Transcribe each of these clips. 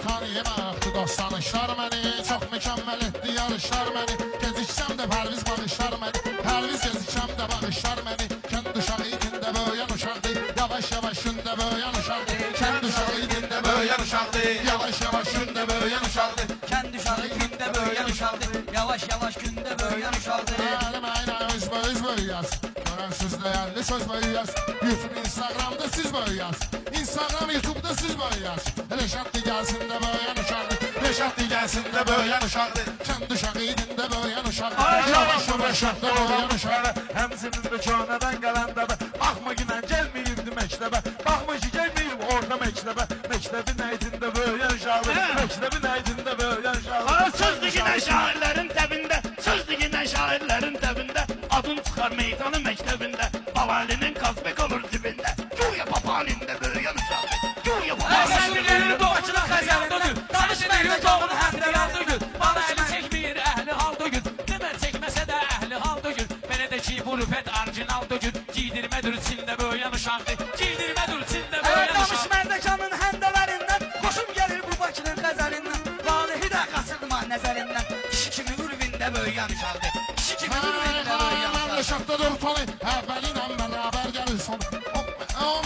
tanıyamaq dostlanışlar məni. Çox mükəmməl etdi yarışlar məni. Geziksəm də Pərviz bağışlar məni. Pərviz geziksəm də bağışlar məni. Kənd uşağı itində böyüyen uşaqdı. Yavaş yavaş gündə böyüyen uşaqdı. Kənd uşağı itində böyüyen uşaqdı. Yavaş yavaş gündə böyüyen uşaqdı. Kənd uşağı gündə böyüyen uşaqdı. Yavaş yavaş gündə böyüyen uşaqdı. Əlim əylə öz böyüyəz. Görən söz dəyərli söz böyüyəz. YouTube, Instagramda siz böyüyəz. Instagram, YouTube'da siz böyüyəz. Reşatlı gəlsin də böyüyen uşaqdı. Reşatlı gəlsin də böyüyen uşaqdı. Kənd uşağı itində böyüyen uşaqdı. Yavaş yavaş gündə böyüyen uşaqdı. Həmsinin də könədən gələn dəbə. Baxma günən gəlməyibdi məktəbə. Baxma ki gəlməyib orta məktəbə. Məktəbin əydində böyüyen uşaqdı. Məktəbin əydində böyüyen uşaqdı. Söz digilən şairlərin təbində, söz digilən şairlərin təbində, adın çıxar meydanı məktəbində, Balalinin Kazbek olur dibində, Güya Papanində böyüyen uşaqdı, Güya Papanində Sən bilir doğucuna xəzəlindən, danışmayır doğun həmdə yandı gün. Bana əli çəkmir əhli halda gün, demə çəkməsə də əhli halda gün. Mənə də ki bu rüfət orijinalda gün, giydirmədir içində böyüyen uşaqdı, giydirmədir içində böyüyen uşaqdı. Damış Mərdəkanın həndələrindən, xoşum gəlir bu Bakının qəzəlindən, Valihi də qaçırma nəzərindən, kişi kimi ürvində böyüyen uşaqdı, kişi kimi ürvində böyüyen Mən uşaqdı. Reşatda dur tonu, əvvəlinə bərabər gəlir sonu.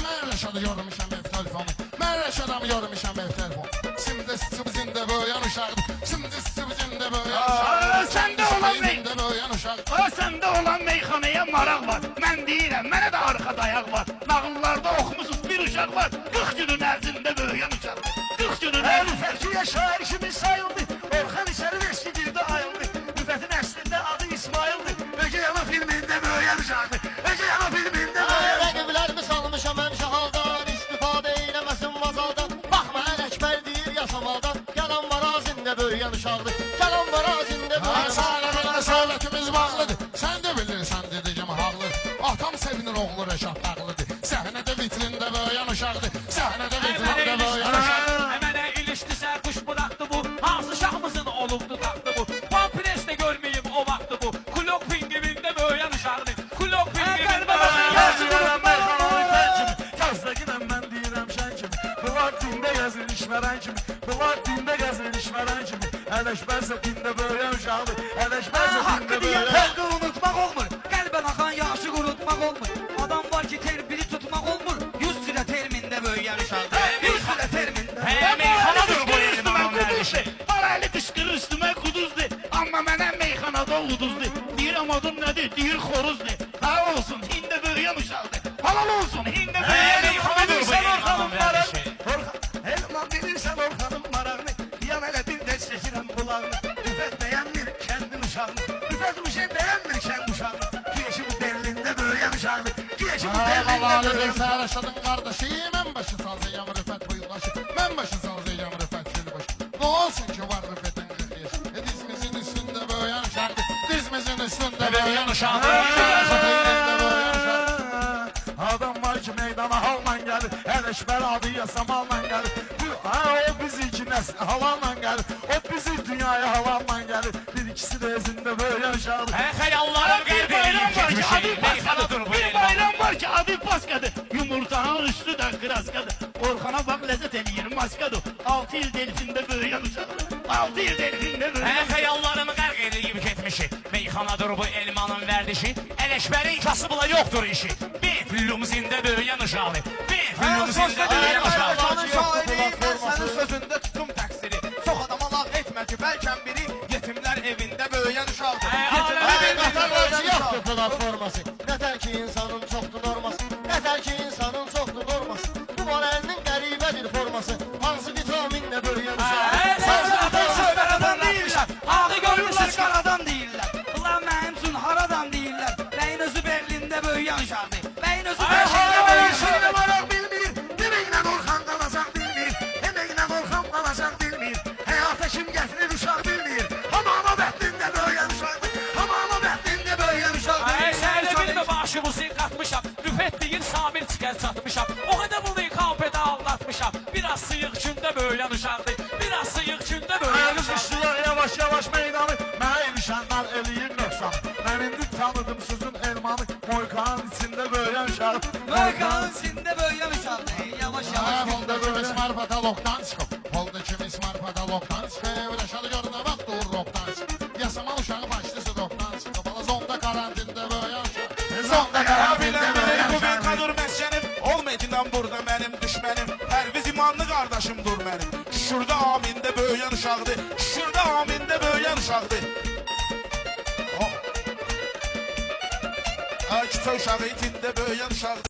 Mən Reşadı görmüşəm ev telefonu. Mən Reşadamı görmüşəm ev telefonu. Şimdi sıvızında böyüyen uşaqdı. Şimdi sıvızında böyüyen uşaqdı. Səndə olan Sıvızında böyüyen uşaqdı. Səndə olan meyxanaya maraq var. Mən deyirəm, mənə də arxa dayaq var. Nağıllarda oxumusuz bir uşaq var. 40 günün ərzində böyüyen uşaqdı. 40 günün ərzində. Rüfətkiyə şair kimi sayıldı. Orxan İşəri eski dildə ayıldı. Rüfətin əslində adı İsmail'di. Ögey Ana filmində böyüyen uşaqdı. Ögey Ana filmində böyüyen uşaqdı. Rəqiblərimi salmışam həmişə haldan, istifadə eyləməsin mazaldan. Baxma Ələkbər deyir yasamaldan, gələn var azində böyüyen uşaqdır. Gələn var azində böyüyen Sağlığına söhbətimiz bağlıdır. Sən də bilirsən dediyim haqlı. Atam sevinir oğlu Reşat bağlıdır. Səhnədə vitrində böyüyen uşaqdır. Səhnədə vitrində böyüyen uşaqdır. Mənə ilişdisə quş buraxdı bu, hansı şahmızın olubdu taxtı bu. Pampres də görməyim o vaxtı bu, Kulok pingivində böyüyen uşaqdır. Kulok pingivində böyüyen Yazı uşaqdır. verən meyxananın tən kimi. Yazdaginəm mən deyirəm şən kimi. Bunlar dində gəzir işvərən kimi. Bunlar dində gəzir işvərən kimi. Ələkbərsə dində böyüyen uşaqdır. Ələkbərsə dində Haqqı deyən böyüyen. xalqı unutmaq olmur, qəlbən axan yaşı qurutmaq olmur. Adam var ki ter biri tutmaq olmur, 100 lirə termində böyüyen uşaqdır. 100 lirə termində. Meyxanadır bu üstümə quduzdur. Paraylı qışqırır üstümə quduzdur. Amma mənə meyxanada uduzdur. Deyirəm adın nədir? Deyir xoruzdur. Halal olsun, hində böyüyen uşaqdır. Halal olsun, hində böyüyen meyxanadır bu Orxanın elmanın marağını. verişi. Elman bilirsən Orxanın marağını. Yan elə bir də çəkirəm qulağını. Rüfət bəyənmir kəndin uşağını. Rüfət bu şey bəyənmir kənd uşağını. Güyeşi bu Berlində böyüyen uşağını. Güyeşi bu Berlində Havalı böyüyen bir uşağını. Reşatın qardaşı. Mən başı salzayam Rüfət bu yılbaşı. Mən başı salzayam Rüfət gülbaşı. Ne olsun ki var Rüfət'in 40 yaşı. Dizimizin üstünde böyüyen uşaqdır. Dizimizin üstünde böyüyen uşaqdır. Adam var ki meydana halla gəlir. Ələkbər adı yasamalla gəlir. O bizi iki nəsil halanla gəlir. O bizi dünyaya halanla gəlir. Bir ikisi də özündə böyüyen uşaqdır. Xəyallarım qəlb eləyib keçmişim, meyxanadır bu Bir elman. bayram var ki adı Paskadır. Yumurtanın üstü də kraskadır. Orxana bax ləzzət eləyir maskadır. 6 il delfində böyüyen uşaqdır. 6 il delfində böyüyen Xəyallarımı qərq eləyib keçmişim, meyxanadır bu elmanın vərdişi. Ələkbərin kasıbla yoxdur işi. Bir limuzində böyüyen uşaqdır. Bir limuzində böyüyen uşaqdır. Sənin sözündə tutum təqsiri. Çox adama laf etmə ki, bəlkən biri yetimlər evində böyüyen uşaqdır. Qatarlarcı yoxdur platforması. Nətər ki insanın çoxdur norması. Nətər ki insanın çoxdur norması. Bu var əlinin qəribədir forması. Hansı vitaminlə böyüyen uşaqdır. Qaradan deyirlər, adı görmüşsüz qaradan deyirlər. Ulan mənim üçün haradan deyirlər. Bəyin özü Berlində böyüyen uşaqdır. Bəyin özü Berlində böyüyen uşaqdır. Şeylə maraq bilmir. Deməklə Orxan qalacaq bilmir. Deməklə Orxan qalacaq bilmir. Həyata kim gətirir uşaq bilmir. Hamama bəxtində böyüyen uşaqdır. Hamama bəxtində böyüyen uşaqdır. Sən elə bilmə başımızı qatmışam. Rüfət deyir Samir çıxar çatmışam. O qədər bunu kampede aldatmışam. Biraz sıyıq gündə böyüyen uşaqdır. Biraz sıyıq gündə böyüyen Ayağız uşaqdır. işçilər yavaş yavaş meydanı. Mənə ilişənlər eləyir nöqsan. Mən indi tanıdım sözün elmanı. Moykanın içində böyüyen uşaq. Moykanın içində böyüyen uşaqdır. Yavaş yavaş Polda kim İsmail Patalok'tan çıkıp. Polda kim İsmail da loktan çıxıb, rəşadı görünə vaxt dur roptan çıxıb. Yasamal uşağı başlısı roptan çıxıb, ala zonda karantində böyüyen uşaq. Zonda karantində böyüyen Bu uşaq. ben kadur meskenim olmayacağım burada benim düşmenim. Perviz imanlı kardeşim dur benim. Şurada aminde böyüyen uşaqdı. Şurada aminde böyüyen uşaqdı. Ay küçük uşağı itinde böyüyen uşaqdı.